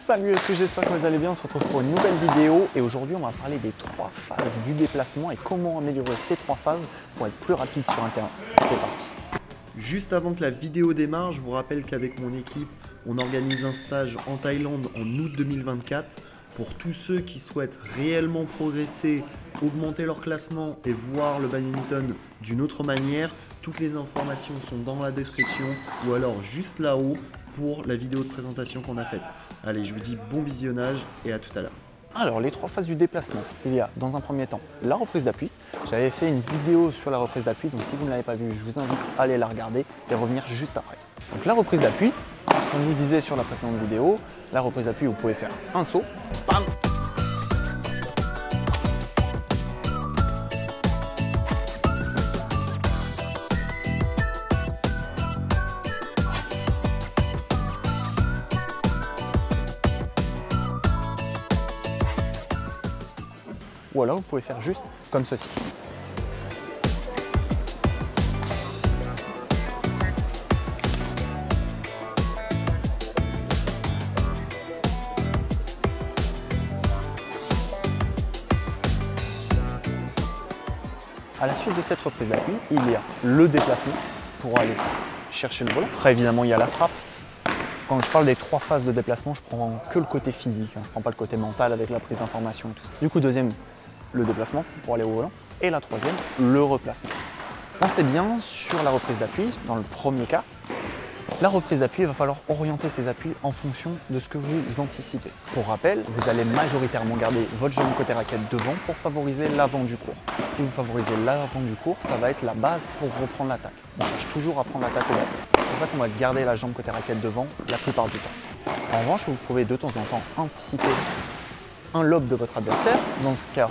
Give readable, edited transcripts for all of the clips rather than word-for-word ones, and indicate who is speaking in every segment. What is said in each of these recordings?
Speaker 1: Salut à tous, j'espère que vous allez bien. On se retrouve pour une nouvelle vidéo et aujourd'hui on va parler des 3 phases du déplacement et comment améliorer ces 3 phases pour être plus rapide sur un terrain. C'est parti.
Speaker 2: Juste avant que la vidéo démarre, je vous rappelle qu'avec mon équipe, on organise un stage en Thaïlande en août 2024 pour tous ceux qui souhaitent réellement progresser, augmenter leur classement et voir le badminton d'une autre manière. Toutes les informations sont dans la description ou alors juste là-haut pour la vidéo de présentation qu'on a faite. Allez, je vous dis bon visionnage et à tout à l'heure.
Speaker 1: Alors les 3 phases du déplacement, il y a dans un premier temps la reprise d'appui. J'avais fait une vidéo sur la reprise d'appui, donc si vous ne l'avez pas vue, je vous invite à aller la regarder et revenir juste après. Donc la reprise d'appui, comme je vous disais sur la précédente vidéo, la reprise d'appui, vous pouvez faire un saut, bam, ou alors vous pouvez faire juste comme ceci. À la suite de cette reprise d'appui, il y a le déplacement pour aller chercher le volant. Après évidemment il y a la frappe. Quand je parle des 3 phases de déplacement, je prends que le côté physique, je ne prends pas le côté mental avec la prise d'information et tout ça. Du coup deuxième, le déplacement pour aller au volant. Et la troisième, le replacement. Pensez bien sur la reprise d'appui, dans le premier cas, la reprise d'appui, il va falloir orienter ses appuis en fonction de ce que vous anticipez. Pour rappel, vous allez majoritairement garder votre jambe côté raquette devant pour favoriser l'avant du cours. Si vous favorisez l'avant du cours, ça va être la base pour reprendre l'attaque. On cherche toujours à prendre l'attaque au bas. C'est pour ça qu'on va garder la jambe côté raquette devant la plupart du temps. En revanche, vous pouvez de temps en temps anticiper un lobe de votre adversaire. Dans ce cas,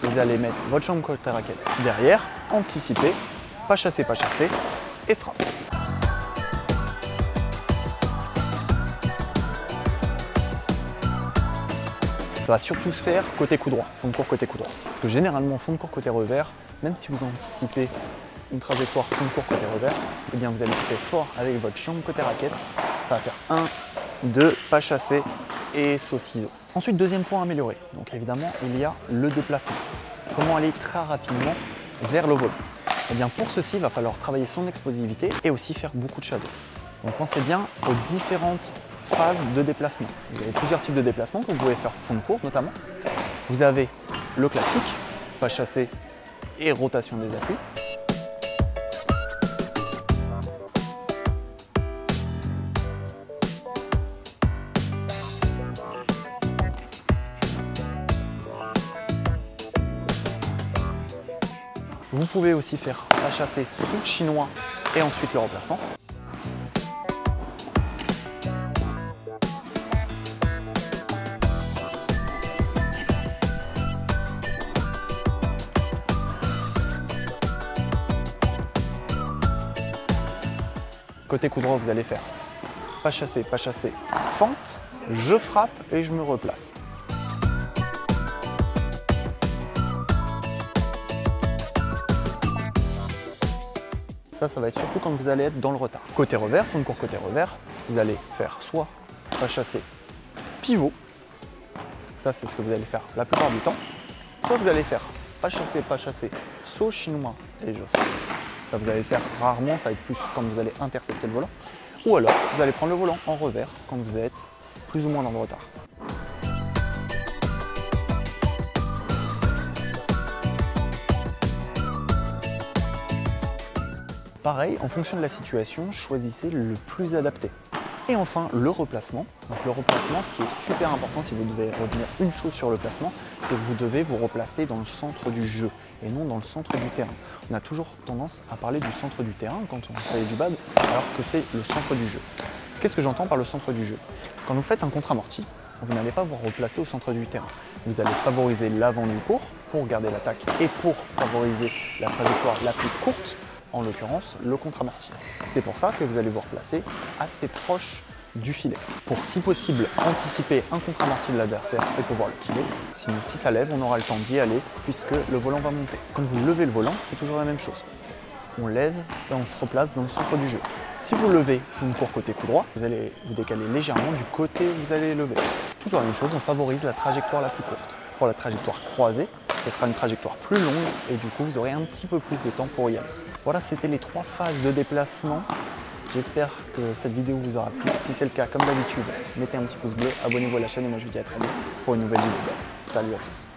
Speaker 1: vous allez mettre votre jambe côté raquette derrière, anticiper, pas chasser et frapper. Ça va surtout se faire côté coup droit, fond de court côté coup droit. Parce que généralement, fond de court côté revers, même si vous anticipez une trajectoire fond de court côté revers, eh bien vous allez pousser fort avec votre jambe côté raquette. Ça va faire 1, 2, pas chassé et saut ciseau. Ensuite, deuxième point amélioré. Donc évidemment, il y a le déplacement. Comment aller très rapidement vers le volant. Eh bien pour ceci, il va falloir travailler son explosivité et aussi faire beaucoup de shadow. Donc pensez bien aux différentes phases de déplacement. Vous avez plusieurs types de déplacements que vous pouvez faire fond de court notamment. Vous avez le classique, pas chassé et rotation des appuis. Vous pouvez aussi faire pas chassé sous chinois et ensuite le remplacement. Côté coup droit, vous allez faire pas chassé, fente, je frappe et je me replace. Ça va être surtout quand vous allez être dans le retard. Côté revers, fond de court côté revers, vous allez faire soit pas chassé, pivot. Ça, c'est ce que vous allez faire la plupart du temps. Soit vous allez faire pas chassé, saut chinois et je frappe. Ça, vous allez le faire rarement, ça va être plus quand vous allez intercepter le volant. Ou alors, vous allez prendre le volant en revers quand vous êtes plus ou moins dans le retard. Pareil, en fonction de la situation, choisissez le plus adapté. Et enfin, le replacement. Donc le replacement, ce qui est super important, si vous devez retenir une chose sur le placement, c'est que vous devez vous replacer dans le centre du jeu et non dans le centre du terrain. On a toujours tendance à parler du centre du terrain quand on fait du bad, alors que c'est le centre du jeu. Qu'est-ce que j'entends par le centre du jeu? Quand vous faites un contre-amorti, vous n'allez pas vous replacer au centre du terrain. Vous allez favoriser l'avant du court pour garder l'attaque et pour favoriser la trajectoire la plus courte, en l'occurrence le contre-amorti. C'est pour ça que vous allez vous replacer assez proche du filet, pour si possible anticiper un contre-amorti de l'adversaire et pouvoir le killer. Sinon si ça lève, on aura le temps d'y aller puisque le volant va monter. Quand vous levez le volant, c'est toujours la même chose. On lève et on se replace dans le centre du jeu. Si vous levez fond de court côté coup droit, vous allez vous décaler légèrement du côté où vous allez lever. toujours la même chose, on favorise la trajectoire la plus courte. Pour la trajectoire croisée, ce sera une trajectoire plus longue et du coup vous aurez un petit peu plus de temps pour y aller. Voilà, c'était les 3 phases de déplacement. J'espère que cette vidéo vous aura plu. Si c'est le cas, comme d'habitude, mettez un petit pouce bleu, abonnez-vous à la chaîne et moi je vous dis à très vite pour une nouvelle vidéo. Salut à tous.